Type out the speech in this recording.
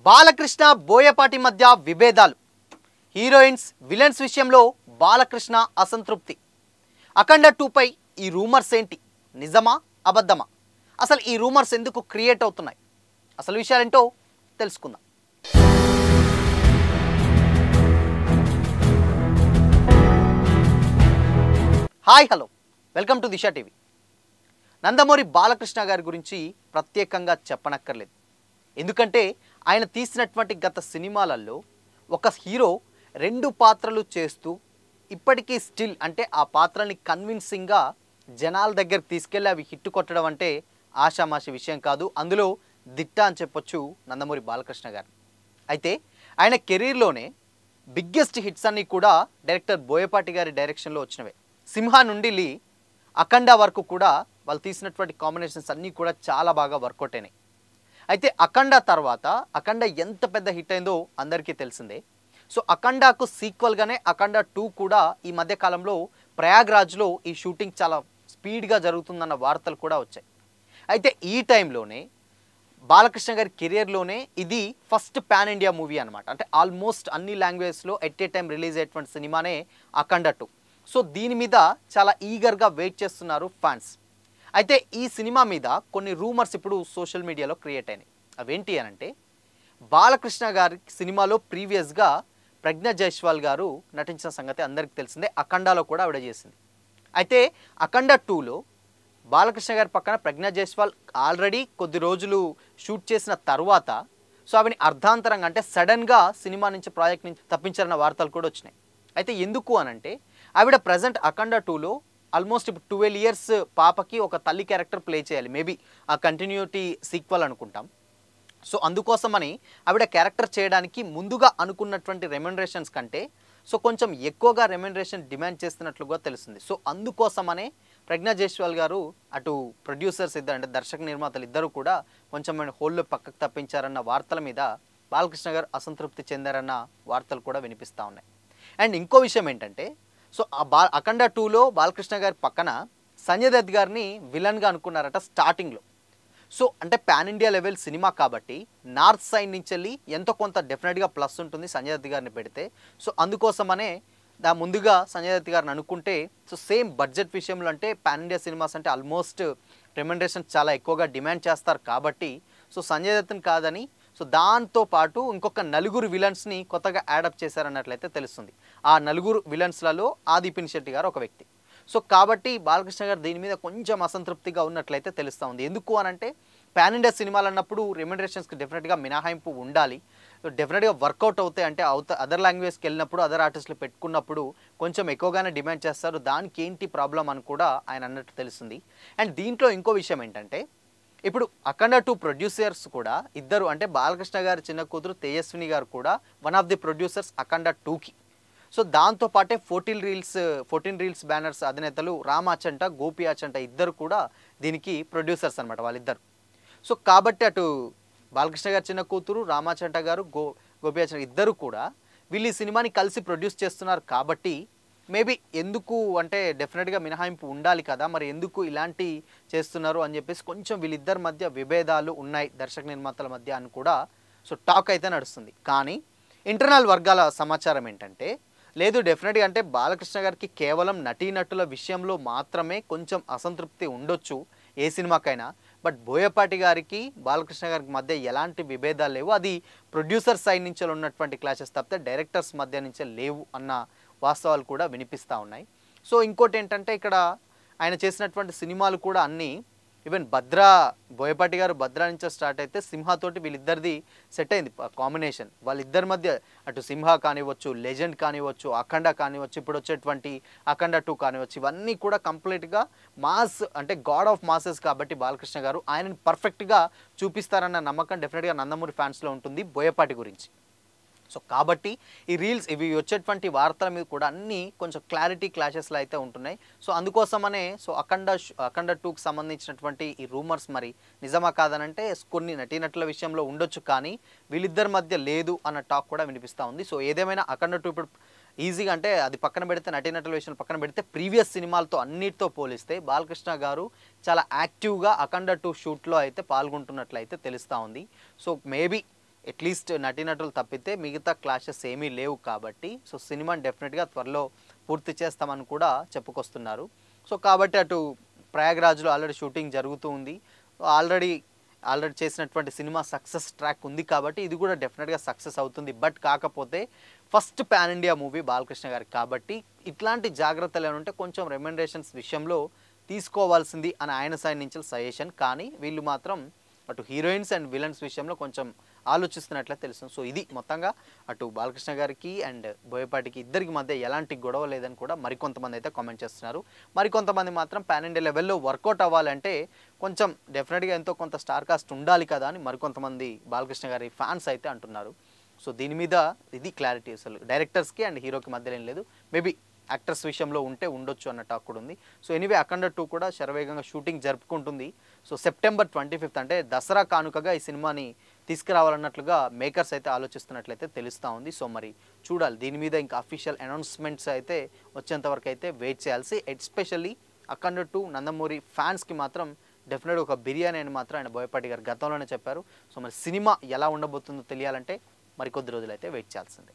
బాలకృష్ణ బోయపాటి మధ్య విభేదాలు. Heroines villains విషయంలో బాలకృష్ణ అసంతృప్తి. అఖండ 2 పై ఈ రూమర్స్ ఏంటి? నిజమా అబద్ధమా? అసలు ఈ రూమర్స్ ఎందుకు క్రియేట్ అవుతున్నాయి? అసలు విషయాలేంటో తెలుసుకుందాం. Hi hello, welcome to Disha TV. Nandamuri Balakrishna గారి గురించి ప్రత్యేకంగా చెప్పనక్కర్లేదు. ఎందుకంటే ఆయన తీసినటువంటి గత సినిమాలలో ఒక హీరో 2 పాత్రలు చేస్తూ ఇప్పటికీ స్టిల్ అంటే ఆ పాత్రని కన్విన్సింగ్గా జనాల దగ్గరికి తీసుకెళ్ళి అవి హిట్ కొట్టడం అంటే ఆషామాషి విషయం కాదు. అందులో దిట్ట అని చెప్పొచ్చు నందమూరి బాలకృష్ణ గారు. అయితే ఆయన కెరీర్లోనే బిగ్గెస్ట్ హిట్స్ అన్నీ కూడా డైరెక్టర్ బోయపాటి గారి డైరెక్షన్లో వచ్చినవే. సింహ నుండి లీ, అఖండ వరకు కూడా వాళ్ళు తీసినటువంటి కాంబినేషన్స్ అన్నీ కూడా చాలా బాగా వర్కౌట్ అయినాయి. అయితే అఖండ తర్వాత అఖండ ఎంత పెద్ద హిట్ అయిందో అందరికీ తెలిసిందే. సో అఖండకు సీక్వల్గానే అఖండ 2 కూడా ఈ మధ్య కాలంలో ప్రయాగ్రాజ్లో ఈ షూటింగ్ చాలా స్పీడ్గా జరుగుతుందన్న వార్తలు కూడా వచ్చాయి. అయితే ఈ టైంలోనే బాలకృష్ణ గారి కెరియర్లోనే ఇది ఫస్ట్ పాన్ ఇండియా మూవీ అనమాట. అంటే ఆల్మోస్ట్ అన్ని లాంగ్వేజెస్లో ఎట్ ఏ టైం రిలీజ్ అయ్యేటువంటి సినిమానే అఖండ 2. సో దీని మీద చాలా ఈగర్గా వెయిట్ చేస్తున్నారు ఫ్యాన్స్. అయితే ఈ సినిమా మీద కొన్ని రూమర్స్ ఇప్పుడు సోషల్ మీడియాలో క్రియేట్ అయినాయి. అవేంటి అనంటే, బాలకృష్ణ గారి సినిమాలో ప్రీవియస్గా ప్రజ్ఞ జైస్వాల్ గారు నటించిన సంగతి అందరికీ తెలిసిందే. అఖండాలో కూడా ఆవిడ చేసింది. అయితే అఖండ 2లో బాలకృష్ణ గారి పక్కన ప్రజ్ఞ జైస్వాల్ ఆల్రెడీ కొద్ది రోజులు షూట్ చేసిన తర్వాత సో ఆవిని అర్ధాంతరంగా అంటే సడన్గా సినిమా నుంచి ప్రాజెక్ట్ నుంచి తప్పించారన్న వార్తలు కూడా వచ్చినాయి. అయితే ఎందుకు అనంటే, ఆవిడ ప్రజెంట్ అఖండ 2లో ఆల్మోస్ట్ ఇప్పుడు 12 ఇయర్స్ పాపకి ఒక తల్లి క్యారెక్టర్ ప్లే చేయాలి. మేబీ ఆ కంటిన్యూటీ సీక్వెల్ అనుకుంటాం. సో అందుకోసమని ఆవిడ క్యారెక్టర్ చేయడానికి ముందుగా అనుకున్నటువంటి రెమ్యునరేషన్స్ కంటే సో కొంచెం ఎక్కువగా రెమ్యునరేషన్ డిమాండ్ చేస్తున్నట్లుగా తెలుస్తుంది. సో అందుకోసమనే ప్రజ్ఞ జైస్వాల్ గారు అటు ప్రొడ్యూసర్స్ ఇద్దరు అంటే దర్శక నిర్మాతలు ఇద్దరు కూడా కొంచెం హోల్లో పక్కకు తప్పించారన్న వార్తల మీద బాలకృష్ణ గారు అసంతృప్తి చెందారన్న వార్తలు కూడా వినిపిస్తూ ఉన్నాయి. అండ్ ఇంకో విషయం ఏంటంటే, సో అఖండ 2లో బాలకృష్ణ గారి పక్కన సంజయ్ దత్ గారిని విలన్గా అనుకున్నారట స్టార్టింగ్లో. సో అంటే పాన్ ఇండియా లెవెల్ సినిమా కాబట్టి నార్త్ సైడ్ నుంచి వెళ్ళి ఎంతో కొంత డెఫినెట్గా ప్లస్ ఉంటుంది సంజయ్ దత్ గారిని పెడితే. సో అందుకోసమనే ముందుగా సంజయ్ దత్ గారిని అనుకుంటే సో సేమ్ బడ్జెట్ విషయంలో అంటే పాన్ ఇండియా సినిమాస్ అంటే ఆల్మోస్ట్ రెమ్యునరేషన్ చాలా ఎక్కువగా డిమాండ్ చేస్తారు కాబట్టి సో సంజయ్ దత్ని కాదని సో దాంతోపాటు ఇంకొక 4 విలన్స్ని కొత్తగా యాడప్ చేశారన్నట్లయితే తెలుస్తుంది. ఆ 4 విలన్స్లలో ఆది పినిశెట్టి గారు ఒక వ్యక్తి. సో కాబట్టి బాలకృష్ణ గారు దీని మీద కొంచెం అసంతృప్తిగా ఉన్నట్లయితే తెలుస్తూ ఉంది. ఎందుకు అనంటే, పాన్ ఇండియా సినిమాలు అన్నప్పుడు రెమ్యునరేషన్స్కి డెఫినెట్గా మినహాయింపు ఉండాలి. డెఫినెట్గా వర్కౌట్ అవుతాయి. అంటే అదర్ లాంగ్వేజ్కి వెళ్ళినప్పుడు అదర్ ఆర్టిస్టులు పెట్టుకున్నప్పుడు కొంచెం ఎక్కువగానే డిమాండ్ చేస్తారు. దానికి ఏంటి ప్రాబ్లం అని కూడా ఆయన అన్నట్టు తెలుస్తుంది. అండ్ దీంట్లో ఇంకో విషయం ఏంటంటే, ఇప్పుడు అఖండ 2 ప్రొడ్యూసర్స్ కూడా ఇద్దరు అంటే బాలకృష్ణ గారి చిన్న కూతురు తేజస్విని గారు కూడా వన్ ఆఫ్ ది ప్రొడ్యూసర్స్ అఖండ 2కి. సో దాంతోపాటే 14 రీల్స్ బ్యానర్స్ అధినేతలు రామాచంట గోపి ఆచంట ఇద్దరు కూడా దీనికి ప్రొడ్యూసర్స్ అనమాట వాళ్ళిద్దరు. సో కాబట్టి అటు బాలకృష్ణ గారి చిన్న కూతురు రామాచంట గారు గోపి ఆచంట ఇద్దరు కూడా వీళ్ళు ఈ సినిమాని కలిసి ప్రొడ్యూస్ చేస్తున్నారు. కాబట్టి మేబీ ఎందుకు అంటే డెఫినెట్గా మినహాయింపు ఉండాలి కదా, మరి ఎందుకు ఇలాంటి చేస్తున్నారు అని చెప్పేసి కొంచెం వీళ్ళిద్దరి మధ్య విభేదాలు ఉన్నాయి దర్శక నిర్మాతల మధ్య అని కూడా సో టాక్ అయితే నడుస్తుంది. కానీ ఇంటర్నల్ వర్గాల సమాచారం ఏంటంటే, లేదు డెఫినెట్గా అంటే బాలకృష్ణ గారికి కేవలం నటీనటుల విషయంలో మాత్రమే కొంచెం అసంతృప్తి ఉండొచ్చు ఏ సినిమాకైనా. బట్ బోయపాటి గారికి బాలకృష్ణ గారికి మధ్య ఎలాంటి విభేదాలు లేవు. అది ప్రొడ్యూసర్ సైడ్ నుంచి ఉన్నటువంటి క్లాషెస్ తప్పితే డైరెక్టర్స్ మధ్య నుంచే లేవు అన్న వాస్తవాలు కూడా వినిపిస్తూ ఉన్నాయి. సో ఇంకోటి ఏంటంటే, ఇక్కడ ఆయన చేసినటువంటి సినిమాలు కూడా అన్నీ ఈవెన్ బోయపాటి గారు భద్రా నుంచే స్టార్ట్ అయితే సింహతోటి వీళ్ళిద్దరిది సెట్ అయింది కాంబినేషన్. వాళ్ళిద్దరి మధ్య అటు సింహ కానివ్వచ్చు, లెజెండ్ కానివ్వచ్చు, అఖండ కానివ్వచ్చు, ఇప్పుడు వచ్చేటువంటి అఖండ 2 కానివ్వచ్చు, ఇవన్నీ కూడా కంప్లీట్గా మాస్ అంటే గాడ్ ఆఫ్ మాసెస్ కాబట్టి బాలకృష్ణ గారు ఆయనని పర్ఫెక్ట్గా చూపిస్తారన్న నమ్మకం డెఫినెట్గా నందమూరి ఫ్యాన్స్లో ఉంటుంది బోయపాటి గురించి. సో కాబట్టి ఈ రీల్స్ ఇవి వచ్చేటువంటి వార్తల మీద కూడా అన్నీ కొంచెం క్లాషెస్లో అయితే ఉంటున్నాయి. సో అందుకోసమనే సో అఖండ 2కి సంబంధించినటువంటి ఈ రూమర్స్ మరి నిజమా కాదనంటే కొన్ని నటీనటుల విషయంలో ఉండొచ్చు, కానీ వీళ్ళిద్దరి మధ్య లేదు అన్న టాక్ కూడా వినిపిస్తూ ఉంది. సో ఏదేమైనా అఖండ 2 ఇప్పుడు ఈజీగా అంటే అది పక్కన పెడితే నటీనటుల విషయాలు పక్కన పెడితే ప్రీవియస్ సినిమాలతో అన్నిటితో పోలిస్తే బాలకృష్ణ గారు చాలా యాక్టివ్గా అఖండ 2 షూట్లో అయితే పాల్గొంటున్నట్లయితే తెలుస్తూ ఉంది. సో మేబీ అట్లీస్ట్ నటీనటులు తప్పితే మిగతా క్లాషెస్ ఏమీ లేవు కాబట్టి సో సినిమాని డెఫినెట్గా త్వరలో పూర్తి చేస్తామని కూడా చెప్పుకొస్తున్నారు. సో కాబట్టి అటు ప్రయాగ్రాజ్లో ఆల్రెడీ షూటింగ్ జరుగుతూ ఉంది. ఆల్రెడీ ఆల్రెడీ చేసినటువంటి సినిమా సక్సెస్ ట్రాక్ ఉంది కాబట్టి ఇది కూడా డెఫినెట్గా సక్సెస్ అవుతుంది. బట్ కాకపోతే first pan India movie Balakrishna గారికి కాబట్టి ఇట్లాంటి జాగ్రత్తలు ఏమంటే కొంచెం రెమ్యునరేషన్స్ విషయంలో తీసుకోవాల్సింది అని ఆయన సైడ్ నుంచి సజెషన్. కానీ వీళ్ళు మాత్రం అటు హీరోయిన్స్ అండ్ విలన్స్ విషయంలో కొంచెం ఆలోచిస్తున్నట్లే తెలుస్తుంది. సో ఇది మొత్తంగా అటు బాలకృష్ణ గారికి అండ్ బోయపాటికి ఇద్దరికి మధ్య ఎలాంటి గొడవ లేదని కూడా మరికొంతమంది అయితే కామెంట్ చేస్తున్నారు. మరికొంతమంది మాత్రం పాన్ ఇండియా లెవెల్లో వర్కౌట్ అవ్వాలంటే కొంచెం డెఫినెట్గా ఎంతో కొంత స్టార్ కాస్ట్ ఉండాలి కదా అని మరికొంతమంది బాలకృష్ణ గారి ఫ్యాన్స్ అయితే అంటున్నారు. సో దీని మీద ఇది క్లారిటీ అసలు డైరెక్టర్స్కి అండ్ హీరోకి మధ్యలో ఏం లేదు. మేబీ యాక్టర్స్ విషయంలో ఉంటే ఉండొచ్చు అన్న టాక్ కూడా ఉంది. సో ఎనీవే అఖండ 2 కూడా శరవేగంగా షూటింగ్ జరుపుకుంటుంది. సో సెప్టెంబర్ 25 అంటే దసరా కానుకగా ఈ సినిమాని తీసుకురావాలన్నట్లుగా మేకర్స్ అయితే ఆలోచిస్తున్నట్లయితే తెలుస్తూ ఉంది. సో మరి చూడాలి దీని మీద ఇంకా అఫీషియల్ అనౌన్స్మెంట్స్ అయితే వచ్చేంతవరకు అయితే వెయిట్ చేయాల్సి. ఎస్పెషల్లీ అఖండ 2 నందమూరి ఫ్యాన్స్కి మాత్రం డెఫినెట్గా ఒక బిర్యానీ అని మాత్రం ఆయన బోయపాటి గారు గతంలోనే చెప్పారు. సో మరి సినిమా ఎలా ఉండబోతుందో తెలియాలంటే మరికొద్ది రోజులైతే వెయిట్ చేయాల్సిందే.